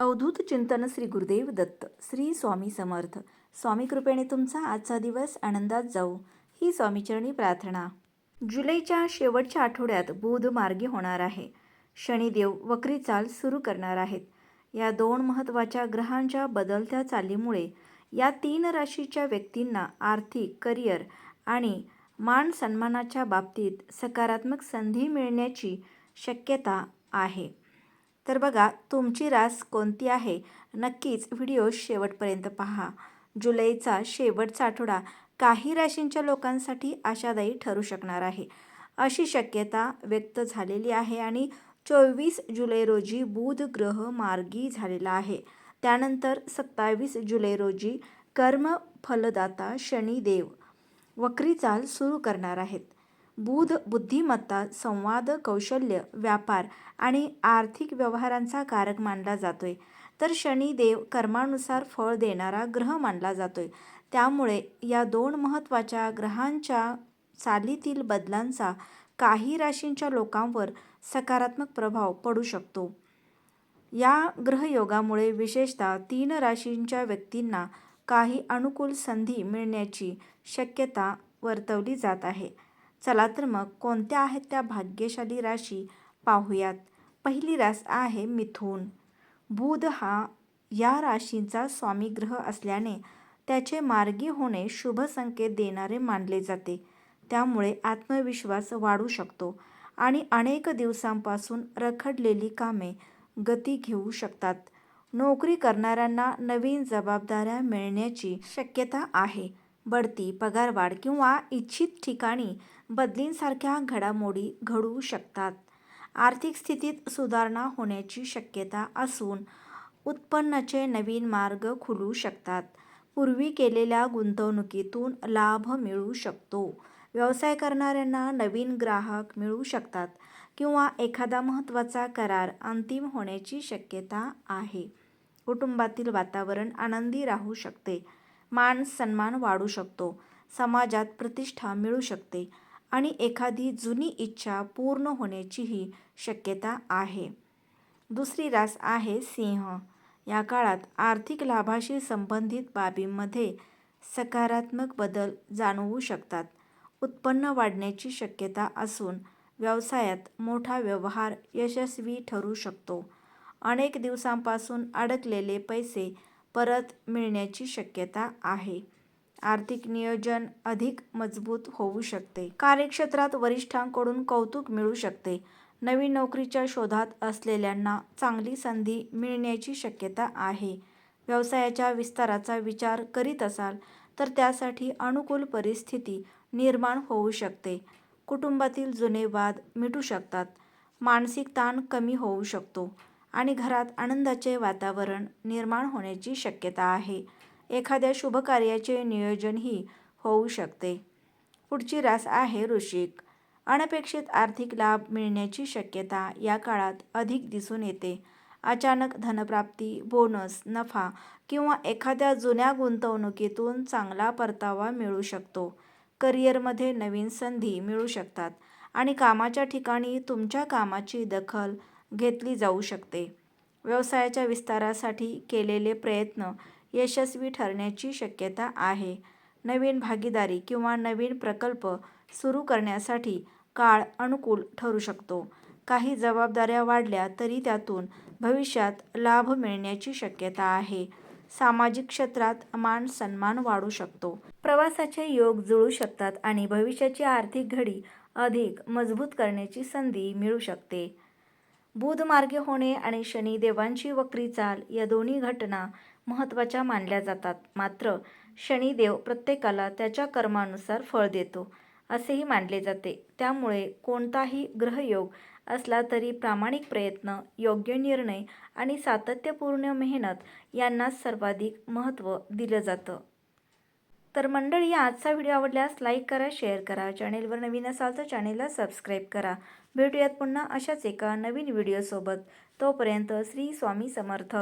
अवधूत चिंतन श्री गुरुदेव दत्त. श्री स्वामी समर्थ. स्वामी कृपेने तुमचा आजचा दिवस आनंदात जाऊ ही स्वामीचरणी प्रार्थना. जुलैच्या शेवटच्या आठवड्यात बुध मार्गी होणार आहे. शनिदेव वक्री चाल सुरू करणार आहेत. या दोन महत्त्वाच्या ग्रहांच्या बदलत्या चालीमुळे या 3 राशीच्या व्यक्तींना आर्थिक, करिअर आणि मान सन्मानाच्या बाबतीत सकारात्मक संधी मिळण्याची शक्यता आहे. तर बघा, तुमची रास कोणती आहे? नक्कीच व्हिडिओ शेवटपर्यंत पहा. जुलैचा शेवटचा आठवडा काही राशींच्या लोकांसाठी आशादायी ठरू शकणार आहे, अशी शक्यता व्यक्त झालेली आहे. आणि 24 जुलै रोजी बुध ग्रह मार्गी झालेला आहे. त्यानंतर 27 जुलै रोजी कर्मफलदाता शनिदेव वक्री चाल सुरू करणार आहेत. बुध बुद्धिमत्ता, संवाद कौशल्य, व्यापार आणि आर्थिक व्यवहारांचा कारक मानला जातोय, तर शनिदेव कर्मानुसार फळ देणारा ग्रह मानला जातोय. त्यामुळे या 2 महत्त्वाच्या ग्रहांच्या चालीतील बदलांचा काही राशींच्या लोकांवर सकारात्मक प्रभाव पडू शकतो. या ग्रहयोगामुळे विशेषतः 3 राशींच्या व्यक्तींना काही अनुकूल संधी मिळण्याची शक्यता वर्तवली जात आहे. चला तर मग कोणत्या आहेत त्या भाग्यशाली राशी पाहूयात. पहिली रास आहे मिथुन. बुध हा या राशींचा स्वामी ग्रह असल्याने त्याचे मार्गी होणे शुभ संकेत देणारे मानले जाते. त्यामुळे आत्मविश्वास वाढू शकतो आणि अनेक दिवसांपासून रखडलेली कामे गती घेऊ शकतात. नोकरी करणाऱ्यांना नवीन जबाबदाऱ्या मिळण्याची शक्यता आहे. बढती, पगारवाढ किंवा इच्छित ठिकाणी बदलींसारख्या घडामोडी घडू शकतात. आर्थिक स्थितीत सुधारणा होण्याची शक्यता असून उत्पन्नाचे नवीन मार्ग खुलू शकतात. पूर्वी केलेल्या गुंतवणुकीतून लाभ मिळू शकतो. व्यवसाय करणाऱ्यांना नवीन ग्राहक मिळू शकतात किंवा एखादा महत्त्वाचा करार अंतिम होण्याची शक्यता आहे. कुटुंबातील वातावरण आनंदी राहू शकते. मान सन्मान वाढू शकतो. समाजात प्रतिष्ठा मिळू शकते आणि एखादी जुनी इच्छा पूर्ण होण्याचीही शक्यता आहे. दुसरी रास आहे सिंह. या काळात आर्थिक लाभाशी संबंधित बाबींमध्ये सकारात्मक बदल जाणवू शकतात. उत्पन्न वाढण्याची शक्यता असून व्यवसायात मोठा व्यवहार यशस्वी ठरू शकतो. अनेक दिवसांपासून अडकलेले पैसे परत मिळण्याची शक्यता आहे. आर्थिक नियोजन अधिक मजबूत होऊ शकते. कार्यक्षेत्रात वरिष्ठांकडून कौतुक मिळू शकते. नवीन नोकरीच्या शोधात असलेल्यांना चांगली संधी मिळण्याची शक्यता आहे. व्यवसायाच्या विस्ताराचा विचार करीत असाल तर त्यासाठी अनुकूल परिस्थिती निर्माण होऊ शकते. कुटुंबातील जुने वाद मिटू शकतात. मानसिक ताण कमी होऊ शकतो आणि घरात आनंदाचे वातावरण निर्माण होण्याची शक्यता आहे. एखाद्या शुभकार्याचे नियोजनही होऊ शकते. पुढची रास आहे वृश्चिक. अनपेक्षित आर्थिक लाभ मिळण्याची शक्यता या काळात अधिक दिसून येते. अचानक धनप्राप्ती, बोनस, नफा किंवा एखाद्या जुन्या गुंतवणुकीतून चांगला परतावा मिळू शकतो. करिअरमध्ये नवीन संधी मिळू शकतात आणि कामाच्या ठिकाणी तुमच्या कामाची दखल घेतली जाऊ शकते. व्यवसायाच्या विस्तारासाठी केलेले प्रयत्न यशस्वी ठरण्याची शक्यता आहे. नवीन भागीदारी किंवा नवीन प्रकल्प सुरू करण्यासाठी काळ अनुकूल ठरू शकतो. काही जबाबदाऱ्या वाढल्या तरी त्यातून भविष्यात लाभ मिळण्याची शक्यता आहे. सामाजिक क्षेत्रात मान सन्मान वाढू शकतो. प्रवासाचे योग जुळू शकतात आणि भविष्याची आर्थिक घडी अधिक मजबूत करण्याची संधी मिळू शकते. बुध मार्गी होणे आणि शनिदेवांची वक्री चाल या दोन्ही घटना महत्त्वाच्या मानल्या जातात. मात्र शनिदेव प्रत्येकाला त्याच्या कर्मानुसार फळ देतो असेही मानले जाते. त्यामुळे कोणताही ग्रहयोग असला तरी प्रामाणिक प्रयत्न, योग्य निर्णय आणि सातत्यपूर्ण मेहनत यांनाच सर्वाधिक महत्त्व दिलं जातं. तर मंडळी, आजचा व्हिडिओ आवडल्यास लाईक करा, शेअर करा. चॅनेलवर नवीन असाल तर चॅनेलला सबस्क्राईब करा. भेटूयात पुन्हा अशाच एका नवीन व्हिडिओसोबत. तोपर्यंत श्री स्वामी समर्थ.